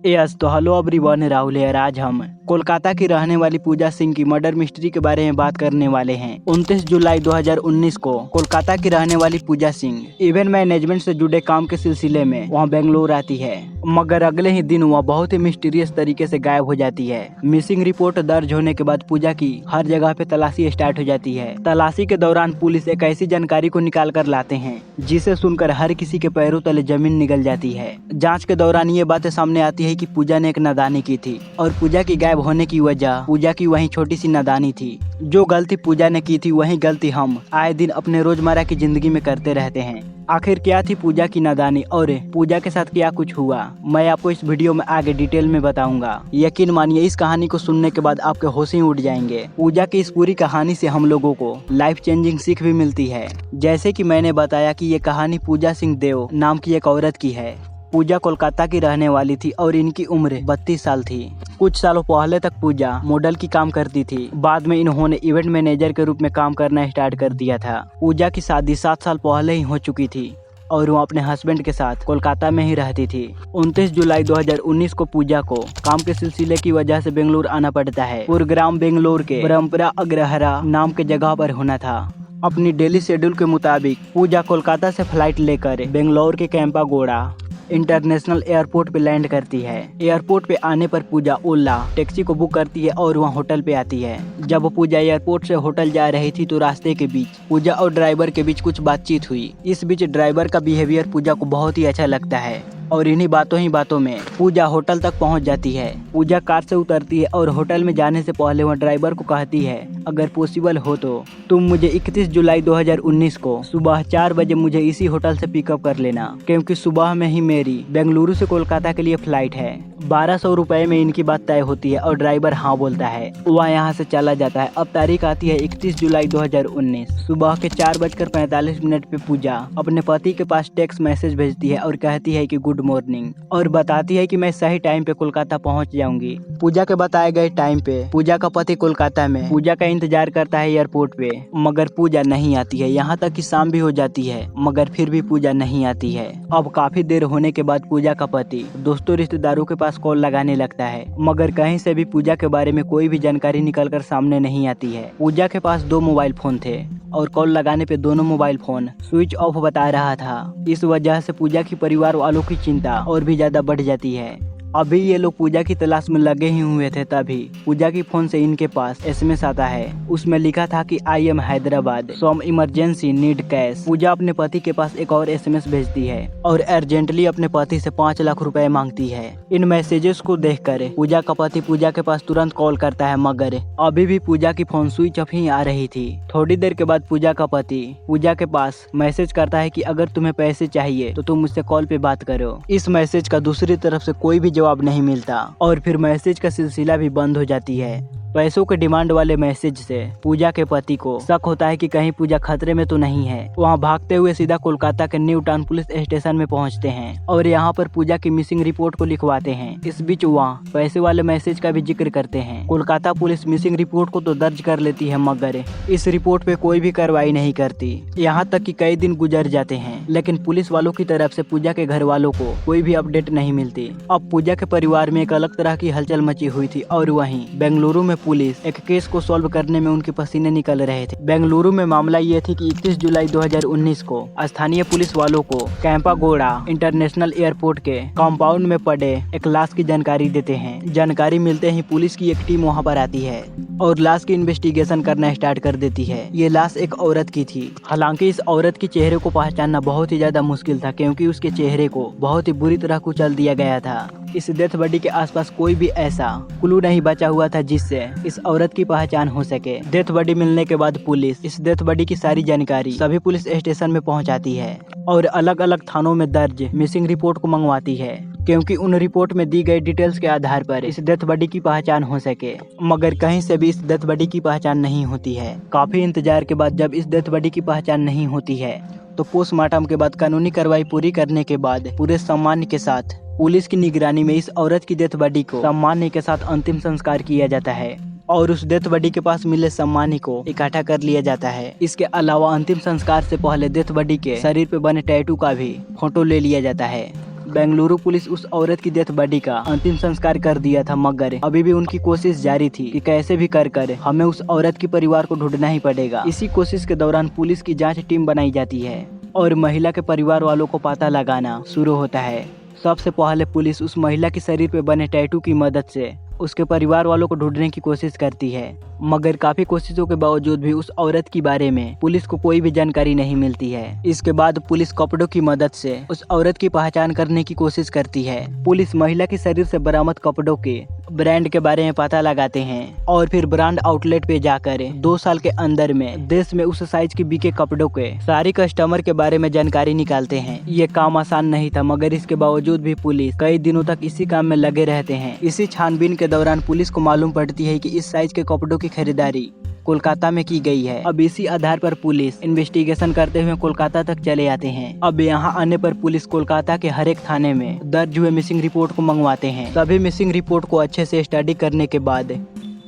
Yes तो hello everyone, Rahul है। आज हम कोलकाता की रहने वाली पूजा सिंह की मर्डर मिस्ट्री के बारे में बात करने वाले हैं। 29 जुलाई 2019 को कोलकाता की रहने वाली पूजा सिंह इवेंट मैनेजमेंट से जुड़े काम के सिलसिले में वहां बेंगलोर आती है, मगर अगले ही दिन वह बहुत ही मिस्टीरियस तरीके से गायब हो जाती है। मिसिंग रिपोर्ट दर्ज होने के बाद पूजा की हर जगह पे तलाशी स्टार्ट हो जाती है। तलाशी के दौरान पुलिस एक ऐसी जानकारी को निकाल कर लाते हैं जिसे सुनकर हर किसी के पैरों तले जमीन निकल जाती है। जाँच के दौरान ये बातें सामने आती है कि पूजा ने एक नादानी की थी और पूजा की गायब होने की वजह पूजा की वही छोटी सी नादानी थी। जो गलती पूजा ने की थी वही गलती हम आए दिन अपने रोजमर्रा की जिंदगी में करते रहते हैं। आखिर क्या थी पूजा की नादानी और पूजा के साथ क्या कुछ हुआ, मैं आपको इस वीडियो में आगे डिटेल में बताऊंगा। यकीन मानिए इस कहानी को सुनने के बाद आपके होश ही उड़ जाएंगे। पूजा की इस पूरी कहानी से हम लोगों को लाइफ चेंजिंग सीख भी मिलती है। जैसे कि मैंने बताया कि ये कहानी पूजा सिंह देव नाम की एक औरत की है। पूजा कोलकाता की रहने वाली थी और इनकी उम्र 32 साल थी। कुछ सालों पहले तक पूजा मॉडल की काम करती थी। बाद में इन्होंने इवेंट मैनेजर के रूप में काम करना स्टार्ट कर दिया था। पूजा की शादी 7 साल पहले ही हो चुकी थी और वो अपने हस्बैंड के साथ कोलकाता में ही रहती थी। 29 जुलाई 2019 को पूजा को काम के सिलसिले की वजह से बेंगलुरु आना पड़ता है। पूर्वग्राम बेंगलुरु के परम्परा अग्रहरा नाम के जगह पर होना था। अपनी डेली शेड्यूल के मुताबिक पूजा कोलकाता से फ्लाइट लेकर बेंगलुरु के कैंपागोड़ा इंटरनेशनल एयरपोर्ट पे लैंड करती है। एयरपोर्ट पे आने पर पूजा ओला टैक्सी को बुक करती है और वहाँ होटल पे आती है। जब पूजा एयरपोर्ट से होटल जा रही थी तो रास्ते के बीच पूजा और ड्राइवर के बीच कुछ बातचीत हुई। इस बीच ड्राइवर का बिहेवियर पूजा को बहुत ही अच्छा लगता है और इन्हीं बातों में पूजा होटल तक पहुंच जाती है। पूजा कार से उतरती है और होटल में जाने से पहले वह ड्राइवर को कहती है, अगर पॉसिबल हो तो तुम मुझे 31 जुलाई 2019 को सुबह 4 बजे मुझे इसी होटल से पिकअप कर लेना, क्योंकि सुबह में ही मेरी बेंगलुरु से कोलकाता के लिए फ्लाइट है। 1200 रुपए में इनकी बात तय होती है और ड्राइवर हाँ बोलता है। वह यहाँ से चला जाता है। अब तारीख आती है 31 जुलाई 2019। सुबह के 4:45 पे पूजा अपने पति के पास टेक्स्ट मैसेज भेजती है और कहती है कि गुड मॉर्निंग, और बताती है कि मैं सही टाइम पे कोलकाता पहुंच जाऊंगी। पूजा के बताए गए टाइम पे पूजा का पति कोलकाता में पूजा का इंतजार करता है एयरपोर्ट पे, मगर पूजा नहीं आती है। यहाँ तक कि शाम भी हो जाती है मगर फिर भी पूजा नहीं आती है। अब काफी देर होने के बाद पूजा का पति दोस्तों रिश्तेदारों के पास कॉल लगाने लगता है, मगर कहीं से भी पूजा के बारे में कोई भी जानकारी निकलकर सामने नहीं आती है। पूजा के पास 2 मोबाइल फोन थे और कॉल लगाने पे दोनों मोबाइल फोन स्विच ऑफ बता रहा था। इस वजह से पूजा की परिवार वालों की चिंता और भी ज्यादा बढ़ जाती है। अभी ये लोग पूजा की तलाश में लगे ही हुए थे, तभी पूजा की फोन से इनके पास एसएमएस आता है। उसमें लिखा था कि I am Hyderabad, some emergency need cash. Puja अपने पति के पास एक और एसएमएस भेजती है और अर्जेंटली अपने पति से 5 लाख रुपए मांगती है। इन मैसेजेस को देखकर पूजा का पति पूजा के पास तुरंत कॉल करता है, मगर अभी भी पूजा की फोन स्विच ऑफ ही आ रही थी। थोड़ी देर के बाद पूजा का पति पूजा के पास मैसेज करता है कि अगर तुम्हें पैसे चाहिए तो तुम मुझसे कॉल पे बात करो। इस मैसेज का दूसरी तरफ से कोई भी जवाब नहीं मिलता और फिर मैसेज का सिलसिला भी बंद हो जाती है। पैसों के डिमांड वाले मैसेज से पूजा के पति को शक होता है कि कहीं पूजा खतरे में तो नहीं है। वहां भागते हुए सीधा कोलकाता के न्यू टाउन पुलिस स्टेशन में पहुंचते हैं और यहां पर पूजा की मिसिंग रिपोर्ट को लिखवाते हैं। इस बीच वहां पैसे वाले मैसेज का भी जिक्र करते हैं। कोलकाता पुलिस मिसिंग रिपोर्ट को तो दर्ज कर लेती है, मगर इस रिपोर्ट पे कोई भी कार्रवाई नहीं करती। यहाँ तक कि कई दिन गुजर जाते हैं, लेकिन पुलिस वालों की तरफ से पूजा के घर वालों को कोई भी अपडेट नहीं मिलती। अब पूजा के परिवार में एक अलग तरह की हलचल मची हुई थी और वहीं बेंगलुरु में पुलिस एक केस को सॉल्व करने में उनके पसीने निकल रहे थे। बेंगलुरु में मामला ये थी कि 31 जुलाई 2019 को स्थानीय पुलिस वालों को कैंपागोड़ा इंटरनेशनल एयरपोर्ट के कंपाउंड में पड़े एक लाश की जानकारी देते हैं। जानकारी मिलते ही पुलिस की एक टीम वहां पर आती है और लाश की इन्वेस्टिगेशन करना स्टार्ट कर देती है। ये लाश एक औरत की थी। हालांकि इस औरत के चेहरे को पहचानना बहुत ही ज्यादा मुश्किल था, क्योंकि उसके चेहरे को बहुत ही बुरी तरह कुचल दिया गया था। इस डेथ बॉडी के आसपास कोई भी ऐसा क्लू नहीं बचा हुआ था जिससे इस औरत की पहचान हो सके। डेथ बॉडी मिलने के बाद पुलिस इस डेथ बॉडी की सारी जानकारी सभी पुलिस स्टेशन में पहुंचाती है और अलग अलग थानों में दर्ज मिसिंग रिपोर्ट को मंगवाती है, क्योंकि उन रिपोर्ट में दी गई डिटेल्स के आधार पर इस डेथ बॉडी की पहचान हो सके। मगर कहीं से भी इस डेथ बॉडी की पहचान नहीं होती है। काफी इंतजार के बाद जब इस डेथ बॉडी की पहचान नहीं होती है तो पोस्टमार्टम के बाद कानूनी कार्रवाई पूरी करने के बाद पूरे सम्मान के साथ पुलिस की निगरानी में इस औरत की डेथ बॉडी को सम्मान के साथ अंतिम संस्कार किया जाता है और उस डेथ बॉडी के पास मिले सम्मानी को इकट्ठा कर लिया जाता है। इसके अलावा अंतिम संस्कार से पहले डेथ बॉडी के शरीर पे बने टैटू का भी फोटो ले लिया जाता है। बेंगलुरु पुलिस उस औरत की डेथ बॉडी का अंतिम संस्कार कर दिया था, मगर अभी भी उनकी कोशिश जारी थी कि कैसे भी कर हमें उस औरत के परिवार को ढूंढना ही पड़ेगा। इसी कोशिश के दौरान पुलिस की जांच टीम बनाई जाती है और महिला के परिवार वालों को पता लगाना शुरू होता है। सबसे पहले पुलिस उस महिला के शरीर पे बने टैटू की मदद से उसके परिवार वालों को ढूंढने की कोशिश करती है, मगर काफी कोशिशों के बावजूद भी उस औरत के बारे में पुलिस को कोई भी जानकारी नहीं मिलती है। इसके बाद पुलिस कपड़ों की मदद से उस औरत की पहचान करने की कोशिश करती है। पुलिस महिला के शरीर से बरामद कपड़ों के ब्रांड के बारे में पता लगाते हैं और फिर ब्रांड आउटलेट पे जाकर 2 साल के अंदर में देश में उस साइज के बिके कपड़ों के सारी कस्टमर के बारे में जानकारी निकालते हैं। ये काम आसान नहीं था, मगर इसके बावजूद भी पुलिस कई दिनों तक इसी काम में लगे रहते हैं। इसी छानबीन के दौरान पुलिस को मालूम पड़ती है कि इस साइज के कपड़ों की खरीदारी कोलकाता में की गई है। अब इसी आधार पर पुलिस इन्वेस्टिगेशन करते हुए कोलकाता तक चले आते हैं। अब यहाँ आने पर पुलिस कोलकाता के हर एक थाने में दर्ज हुए मिसिंग रिपोर्ट को मंगवाते हैं। सभी मिसिंग रिपोर्ट को अच्छे से स्टडी करने के बाद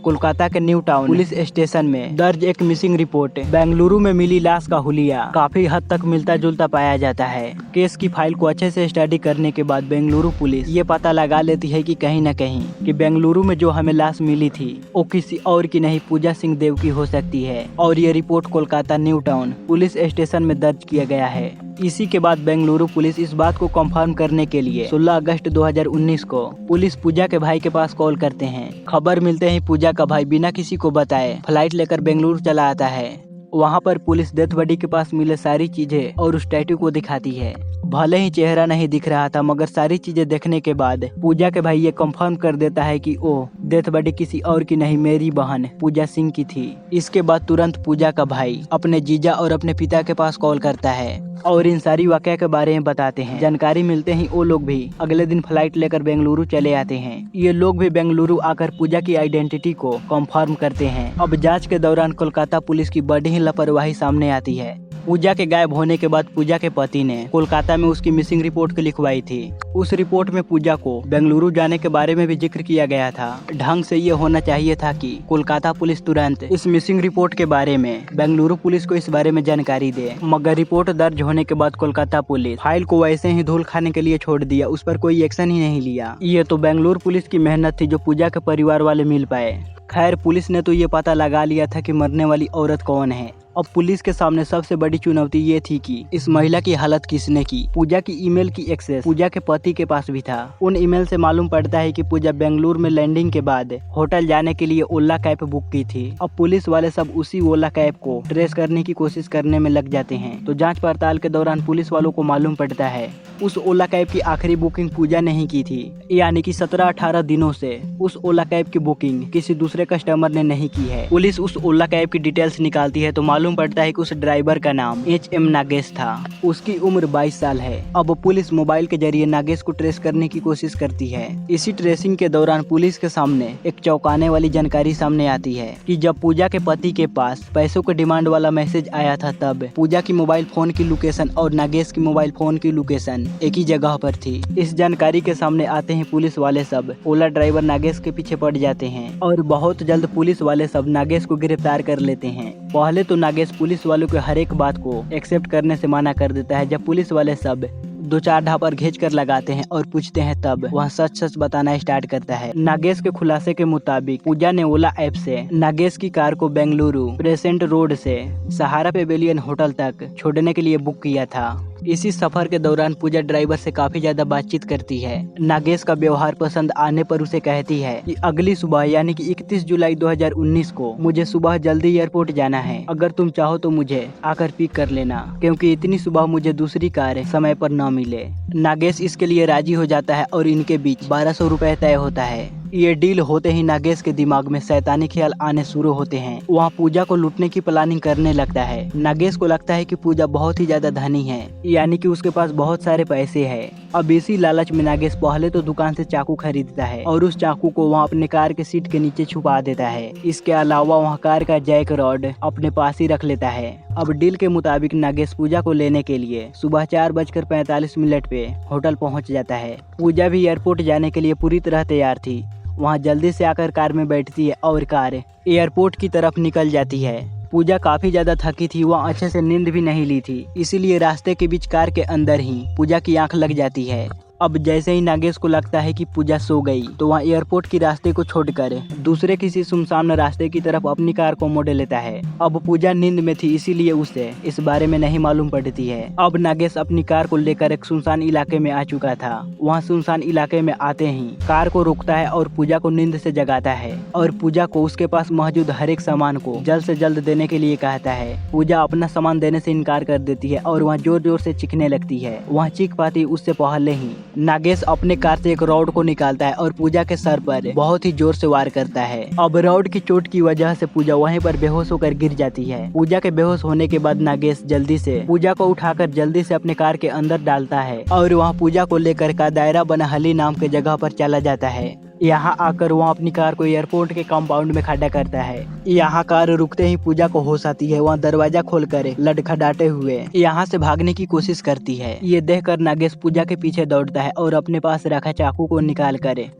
कोलकाता के न्यू टाउन पुलिस स्टेशन में दर्ज एक मिसिंग रिपोर्ट बेंगलुरु में मिली लाश का हुलिया काफी हद तक मिलता जुलता पाया जाता है। केस की फाइल को अच्छे से स्टडी करने के बाद बेंगलुरु पुलिस ये पता लगा लेती है कि कहीं न कहीं कि बेंगलुरु में जो हमें लाश मिली थी वो किसी और की नहीं, पूजा सिंह देव की हो सकती है, और ये report Kolkata new town police station में दर्ज किया गया है। इसी के बाद बेंगलुरु पुलिस इस बात को कंफर्म करने के लिए 16 अगस्त 2019 को पुलिस पूजा के भाई के पास कॉल करते हैं। खबर मिलते ही पूजा का भाई बिना किसी को बताए फ्लाइट लेकर बेंगलुरु चला आता है। वहाँ पर पुलिस डेथ बॉडी के पास मिले सारी चीजें और उस टैटू को दिखाती है। भले ही चेहरा नहीं दिख रहा था, मगर सारी चीजें देखने के बाद पूजा के भाई ये कंफर्म कर देता है कि ओ डेथ बॉडी किसी और की नहीं, मेरी बहन पूजा सिंह की थी। इसके बाद तुरंत पूजा का भाई अपने जीजा और अपने पिता के पास कॉल करता है और इन सारी वाकया के बारे में बताते हैं। जानकारी मिलते ही वो लोग भी अगले दिन फ्लाइट लेकर बेंगलुरु चले आते हैं। ये लोग भी बेंगलुरु आकर पूजा की आइडेंटिटी को कंफर्म करते हैं। अब जांच के दौरान कोलकाता पुलिस की बड़ी ही लापरवाही सामने आती है। पूजा के गायब होने के बाद पूजा के पति ने कोलकाता में उसकी मिसिंग रिपोर्ट लिखवाई थी। उस रिपोर्ट में पूजा को बेंगलुरु जाने के बारे में भी जिक्र किया गया था। ढंग से ये होना चाहिए था कि कोलकाता पुलिस तुरंत इस मिसिंग रिपोर्ट के बारे में बेंगलुरु पुलिस को इस बारे में जानकारी दे, मगर रिपोर्ट दर्ज होने के बाद कोलकाता पुलिस फाइल को वैसे ही धूल खाने के लिए छोड़ दिया, उस पर कोई एक्शन ही नहीं लिया। ये तो बेंगलुरु पुलिस की मेहनत थी जो पूजा के परिवार वाले मिल पाए। खैर, पुलिस ने तो ये पता लगा लिया था कि मरने वाली औरत कौन है। अब पुलिस के सामने सबसे बड़ी चुनौती ये थी कि इस महिला की हालत किसने की। पूजा की ईमेल की एक्सेस पूजा के पति के पास भी था। उन ईमेल से मालूम पड़ता है कि पूजा बेंगलुरु में लैंडिंग के बाद होटल जाने के लिए ओला कैब बुक की थी। अब पुलिस वाले सब उसी ओला कैब को ट्रेस करने की कोशिश करने में लग जाते हैं। तो जांच पड़ताल के दौरान पुलिस वालों को मालूम पड़ता है उस ओला कैब की आखिरी बुकिंग पूजा ने ही की थी, यानी कि 17-18 दिनों से उस ओला कैब की बुकिंग किसी दूसरे कस्टमर ने नहीं की है। पुलिस उस ओला कैब की डिटेल्स निकालती है तो मालूम पड़ता है कि उस ड्राइवर का नाम HM नागेश था। उसकी उम्र 22 साल है। अब पुलिस मोबाइल के जरिए नागेश को ट्रेस करने की कोशिश करती है। इसी ट्रेसिंग के दौरान पुलिस के सामने एक चौंकाने वाली जानकारी सामने आती है कि जब पूजा के पति के पास पैसों के डिमांड वाला मैसेज आया था, तब पूजा की मोबाइल फोन की लोकेशन और नागेश की मोबाइल फोन की लोकेशन एक ही जगह पर थी। इस जानकारी के सामने आते ही पुलिस वाले सब ओला ड्राइवर नागेश के पीछे पड़ जाते हैं और बहुत जल्द पुलिस वाले सब नागेश को गिरफ्तार कर लेते हैं। पहले तो नागेश पुलिस वालों के हर एक बात को एक्सेप्ट करने से मना कर देता है। जब पुलिस वाले सब 2-4 ढापर घिंच कर लगाते हैं और पूछते हैं, तब वह सच सच बताना स्टार्ट करता है। नागेश के खुलासे के मुताबिक पूजा ने ओला ऐप से नागेश की कार को बेंगलुरु प्रेसेंट रोड से सहारा पेवेलियन होटल तक छोड़ने के लिए बुक किया था। इसी सफर के दौरान पूजा ड्राइवर से काफी ज्यादा बातचीत करती है। नागेश का व्यवहार पसंद आने पर उसे कहती है कि अगली सुबह यानी कि 31 जुलाई 2019 को मुझे सुबह जल्दी एयरपोर्ट जाना है। अगर तुम चाहो तो मुझे आकर पिक कर लेना, क्योंकि इतनी सुबह मुझे दूसरी कार समय पर न मिले। नागेश इसके लिए राजी हो जाता है और इनके बीच 1200 रुपए तय होता है। ये डील होते ही नागेश के दिमाग में शैतानी ख्याल आने शुरू होते हैं। वहाँ पूजा को लूटने की प्लानिंग करने लगता है। नागेश को लगता है कि पूजा बहुत ही ज्यादा धनी है, यानी कि उसके पास बहुत सारे पैसे हैं। अब इसी लालच में नागेश पहले तो दुकान से चाकू खरीदता है और उस चाकू को वहाँ अपने कार के सीट के नीचे छुपा देता है। इसके अलावा वहाँ कार का जैक रॉड अपने पास ही रख लेता है। अब डील के मुताबिक नागेश पूजा को लेने के लिए सुबह 4:45 पे होटल पहुँच जाता है। पूजा भी एयरपोर्ट जाने के लिए पूरी तरह तैयार थी। वहाँ जल्दी से आकर कार में बैठती है और कार एयरपोर्ट की तरफ निकल जाती है। पूजा काफी ज्यादा थकी थी, वहाँ अच्छे से नींद भी नहीं ली थी, इसीलिए रास्ते के बीच कार के अंदर ही पूजा की आंख लग जाती है। अब जैसे ही नागेश को लगता है कि पूजा सो गई तो वह एयरपोर्ट के रास्ते को छोड़कर दूसरे किसी सुनसान रास्ते की तरफ अपनी कार को मोड़ लेता है। अब पूजा नींद में थी, इसीलिए उसे इस बारे में नहीं मालूम पड़ती है। अब नागेश अपनी कार को लेकर एक सुनसान इलाके में आ चुका था। वहाँ सुनसान इलाके में आते ही कार को रोकता है और पूजा को नींद से जगाता है और पूजा को उसके पास मौजूद हर एक सामान को जल्द से जल्द देने के लिए कहता है। पूजा अपना सामान देने से इनकार कर देती है और वह जोर जोर से चीखने लगती है। वह चीख पाती उससे पहले ही नागेश अपने कार से एक रॉड को निकालता है और पूजा के सर पर बहुत ही जोर से वार करता है। अब रॉड की चोट की वजह से पूजा वहीं पर बेहोश होकर गिर जाती है। पूजा के बेहोश होने के बाद नागेश जल्दी से पूजा को उठाकर जल्दी से अपने कार के अंदर डालता है और वहाँ पूजा को लेकर का दायरा बनहली नाम के जगह पर चला जाता है। यहाँ आकर वह अपनी कार को एयरपोर्ट के कंपाउंड में खड़ा करता है। यहाँ कार रुकते ही पूजा को होश आती है। वह दरवाजा खोलकर लड़खड़ाते हुए यहाँ से भागने की कोशिश करती है। ये देखकर नागेश पूजा के पीछे दौड़ता है और अपने पास रखा चाकू को निकाल कर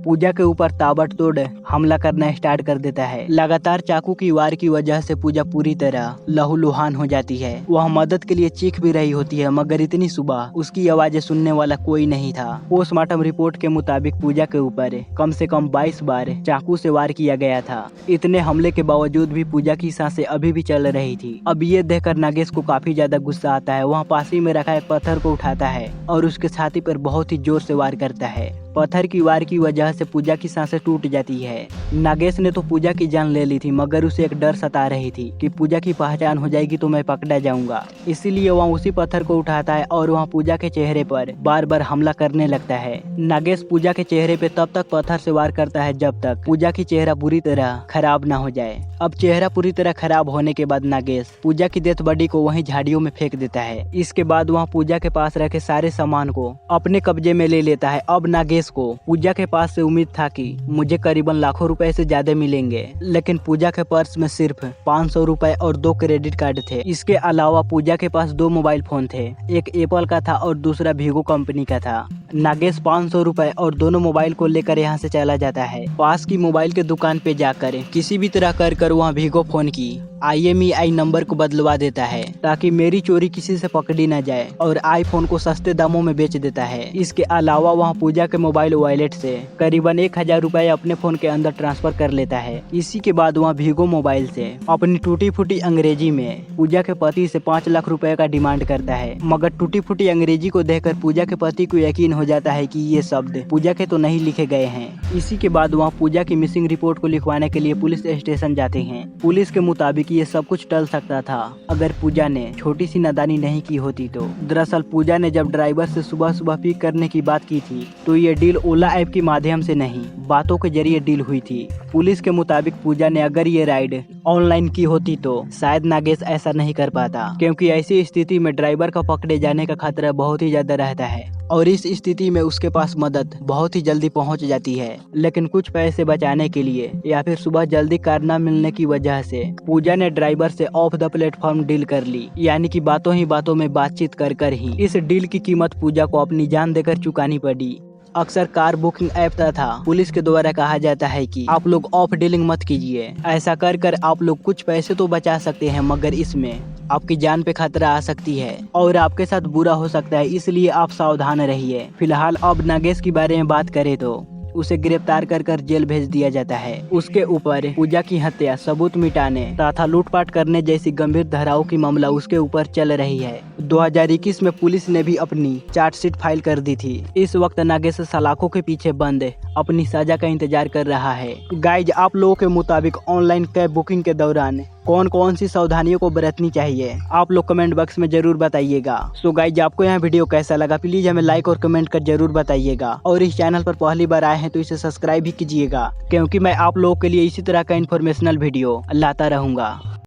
पूजा के ऊपर ताबड़तोड़ हमला करना स्टार्ट कर देता है। लगातार चाकू की वार की वजह से पूजा पूरी तरह लहूलुहान हो जाती है। वह मदद के लिए चीख भी रही होती है, मगर इतनी सुबह उसकी आवाजें सुनने वाला कोई नहीं था। पोस्टमार्टम रिपोर्ट के मुताबिक पूजा के ऊपर कम से कम 22 बार चाकू से वार किया गया था। इतने हमले के बावजूद भी पूजा की सांसें अभी भी चल रही थी। अब ये देखकर नागेश को काफी ज्यादा गुस्सा आता है। वहाँ पास ही में रखा एक पत्थर को उठाता है और उसके छाती पर बहुत ही जोर से वार करता है। पत्थर की वार की वजह से पूजा की सांसें टूट जाती है। नागेश ने तो पूजा की जान ले ली थी, मगर उसे एक डर सता रही थी कि पूजा की पहचान हो जाएगी तो मैं पकड़ा जाऊंगा। इसीलिए वह उसी पत्थर को उठाता है और वह पूजा के चेहरे पर बार बार हमला करने लगता है। नागेश पूजा के चेहरे पे तब तक पत्थर से वार करता है जब तक पूजा की चेहरा बुरी तरह खराब ना हो जाए। अब चेहरा पूरी तरह खराब होने के बाद नागेश पूजा की डेथ बॉडी को वहीं झाड़ियों में फेंक देता है। इसके बाद वह पूजा के पास रखे सारे सामान को अपने कब्जे में ले लेता है। अब नागेश को पूजा के पास से उम्मीद था कि मुझे करीबन लाखों रुपए से ज्यादा मिलेंगे, लेकिन पूजा के पर्स में सिर्फ 500 रुपए और 2 क्रेडिट कार्ड थे। इसके अलावा पूजा के पास 2 मोबाइल फोन थे, एक एप्पल का था और दूसरा वीवो कंपनी का था। नागेश 500 रुपए और दोनों मोबाइल को लेकर यहाँ से चला जाता है। पास की मोबाइल के दुकान पे जाकर किसी भी तरह कर वहाँ वीवो फोन की IMEI नंबर को बदलवा देता है ताकि मेरी चोरी किसी से पकड़ी न जाए, और आईफोन को सस्ते दामों में बेच देता है। इसके अलावा वहाँ पूजा के मोबाइल वॉलेट से करीबन 1000 रुपए अपने फोन के अंदर ट्रांसफर कर लेता है। इसी के बाद वहाँ वीवो मोबाइल से अपनी टूटी फूटी अंग्रेजी में पूजा के पति से 5 लाख रुपए का डिमांड करता है, मगर टूटी फूटी अंग्रेजी को देखकर पूजा के पति को यकीन हो जाता है कि ये शब्द पूजा के तो नहीं लिखे गए हैं। इसी के बाद वहाँ पूजा की मिसिंग रिपोर्ट को लिखवाने के लिए पुलिस स्टेशन जाते हैं। पुलिस के मुताबिक ये सब कुछ टल सकता था अगर पूजा ने छोटी सी नादानी नहीं की होती तो। दरअसल पूजा ने जब ड्राइवर से सुबह सुबह पिक करने की बात की थी तो ये डील ओला ऐप के माध्यम से नहीं, बातों के जरिए डील हुई थी। पुलिस के मुताबिक पूजा ने अगर ये राइड ऑनलाइन की होती तो शायद नागेश ऐसा नहीं कर पाता, क्योंकि ऐसी स्थिति में ड्राइवर का पकड़े जाने का खतरा बहुत ही ज्यादा रहता है और इस स्थिति में उसके पास मदद बहुत ही जल्दी पहुंच जाती है। लेकिन कुछ पैसे बचाने के लिए या फिर सुबह जल्दी कार न मिलने की वजह से पूजा ने ड्राइवर से ऑफ द प्लेटफॉर्म डील कर ली, यानी कि बातों ही बातों में बातचीत कर ही इस डील की कीमत पूजा को अपनी जान देकर चुकानी पड़ी। अक्सर कार बुकिंग ऐप तथा पुलिस के द्वारा कहा जाता है कि आप लोग ऑफ डीलिंग मत कीजिए। ऐसा कर आप लोग कुछ पैसे तो बचा सकते हैं, मगर इसमें आपकी जान पे खतरा आ सकती है और आपके साथ बुरा हो सकता है, इसलिए आप सावधान रहिए। फिलहाल अब नागेश के बारे में बात करें तो उसे गिरफ्तार कर जेल भेज दिया जाता है। उसके ऊपर पूजा की हत्या, सबूत मिटाने तथा लूटपाट करने जैसी गंभीर धाराओं की मामला उसके ऊपर चल रही है। 2021 में पुलिस ने भी अपनी चार्जशीट फाइल कर दी थी। इस वक्त नागेश सलाखों के पीछे बंद अपनी सजा का इंतजार कर रहा है। गाइज, आप लोगों के मुताबिक ऑनलाइन कैब बुकिंग के दौरान कौन कौन सी सावधानियों को बरतनी चाहिए, आप लोग कमेंट बॉक्स में जरूर बताइएगा। सो गाइज, आपको यह वीडियो कैसा लगा प्लीज हमें लाइक और कमेंट कर जरूर बताइएगा, और इस चैनल पर पहली बार आए हैं तो इसे सब्सक्राइब भी कीजिएगा, क्योंकि मैं आप लोगों के लिए इसी तरह का इन्फॉर्मेशनल वीडियो लाता रहूंगा।